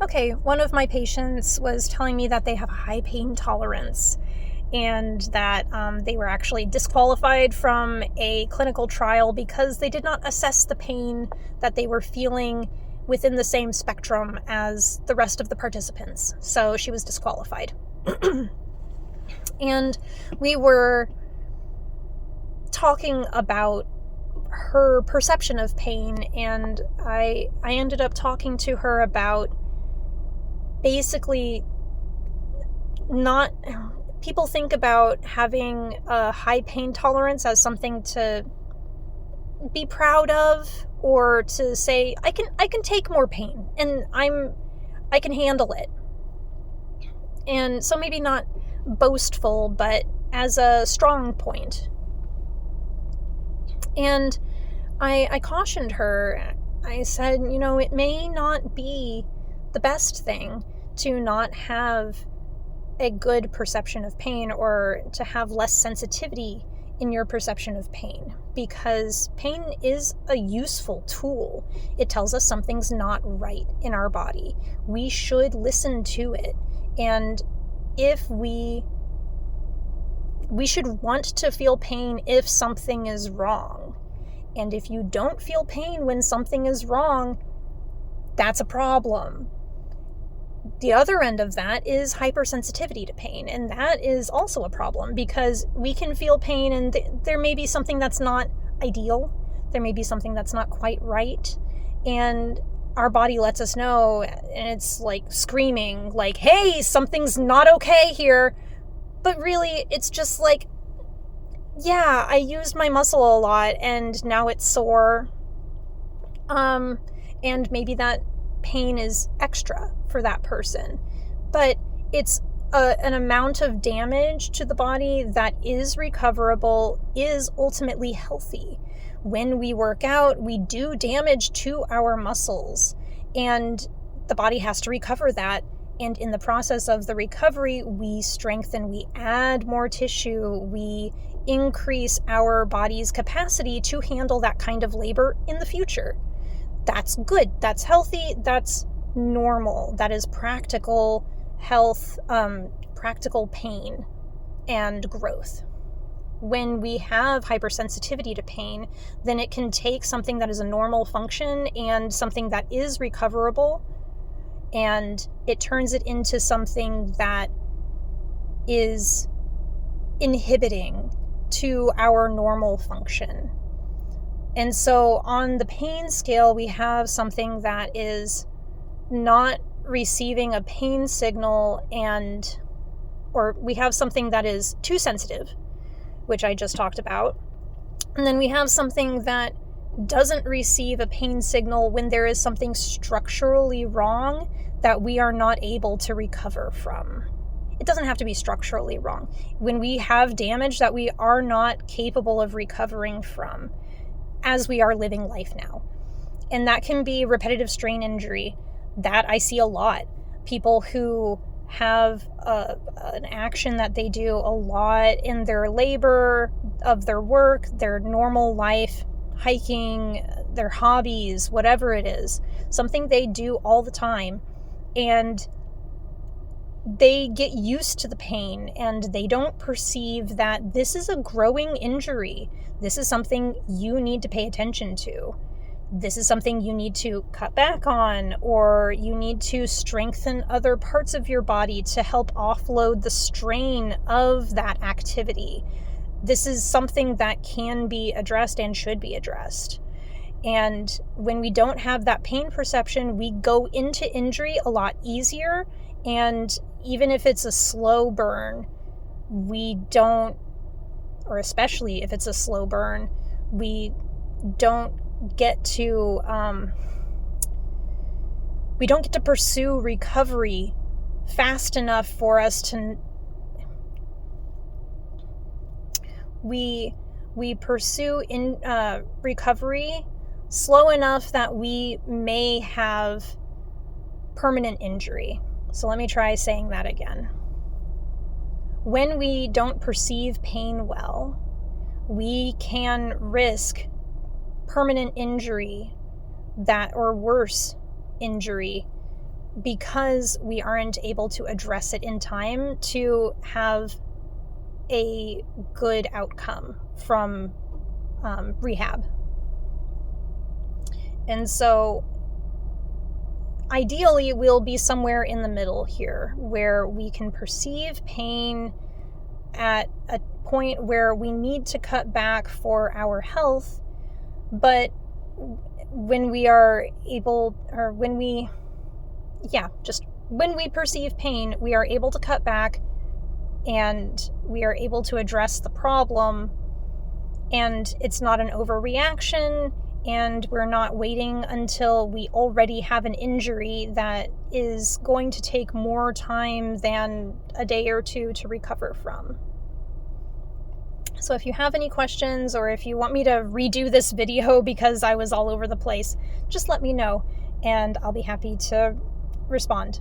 Okay, one of my patients was telling me that they have a high pain tolerance and that they were actually disqualified from a clinical trial because they did not assess the pain that they were feeling within the same spectrum as the rest of the participants. So she was disqualified. And we were talking about her perception of pain, and I ended up talking to her about basically not people think about having a high pain tolerance as something to be proud of, or to say I can take more pain and I can handle it. And so maybe not boastful, but as a strong point. And I cautioned her. I said, it may not be the best thing to not have a good perception of pain, or to have less sensitivity in your perception of pain, because pain is a useful tool. It tells us something's not right in our body. We should listen to it. And if we should want to feel pain if something is wrong. And if you don't feel pain when something is wrong, that's a problem. The other end of that is hypersensitivity to pain, and that is also a problem, because we can feel pain and there may be something that's not ideal, there may be something that's not quite right, and our body lets us know, and it's like screaming, like, hey, something's not okay here. But really, it's just like, yeah, I used my muscle a lot and now it's sore. And maybe that pain is extra for that person. But it's an amount of damage to the body that is recoverable, is ultimately healthy. When we work out, we do damage to our muscles, and the body has to recover that. And in the process of the recovery, we strengthen, we add more tissue, we increase our body's capacity to handle that kind of labor in the future. That's good, that's healthy, that's normal, that is practical health, practical pain and growth. When we have hypersensitivity to pain, then it can take something that is a normal function and something that is recoverable, and it turns it into something that is inhibiting to our normal function. And so on the pain scale, we have something that is not receiving a pain signal, or we have something that is too sensitive, which I just talked about. And then we have something that doesn't receive a pain signal when there is something structurally wrong that we are not able to recover from. It doesn't have to be structurally wrong. When we have damage that we are not capable of recovering from as we are living life now. And that can be repetitive strain injury. That I see a lot. People who have an action that they do a lot in their labor of their work, their normal life, hiking, their hobbies, whatever it is, something they do all the time, and they get used to the pain and they don't perceive that this is a growing injury. This is something you need to pay attention to. This is something you need to cut back on, or you need to strengthen other parts of your body to help offload the strain of that activity. This is something that can be addressed and should be addressed. And when we don't have that pain perception, we go into injury a lot easier. And even if it's a slow burn, we don't, or especially if it's a slow burn, we don't get to pursue recovery fast enough for us to we pursue in recovery slow enough that we may have permanent injury. So let me try saying that again. When we don't perceive pain well, we can risk permanent injury, that or worse injury, because we aren't able to address it in time to have a good outcome from rehab. And so ideally, we'll be somewhere in the middle here, where we can perceive pain at a point where we need to cut back for our health, but when we are able, or when we perceive pain, we are able to cut back and we are able to address the problem, and it's not an overreaction, and we're not waiting until we already have an injury that is going to take more time than a day or two to recover from. So if you have any questions, or if you want me to redo this video because I was all over the place, just let me know and I'll be happy to respond.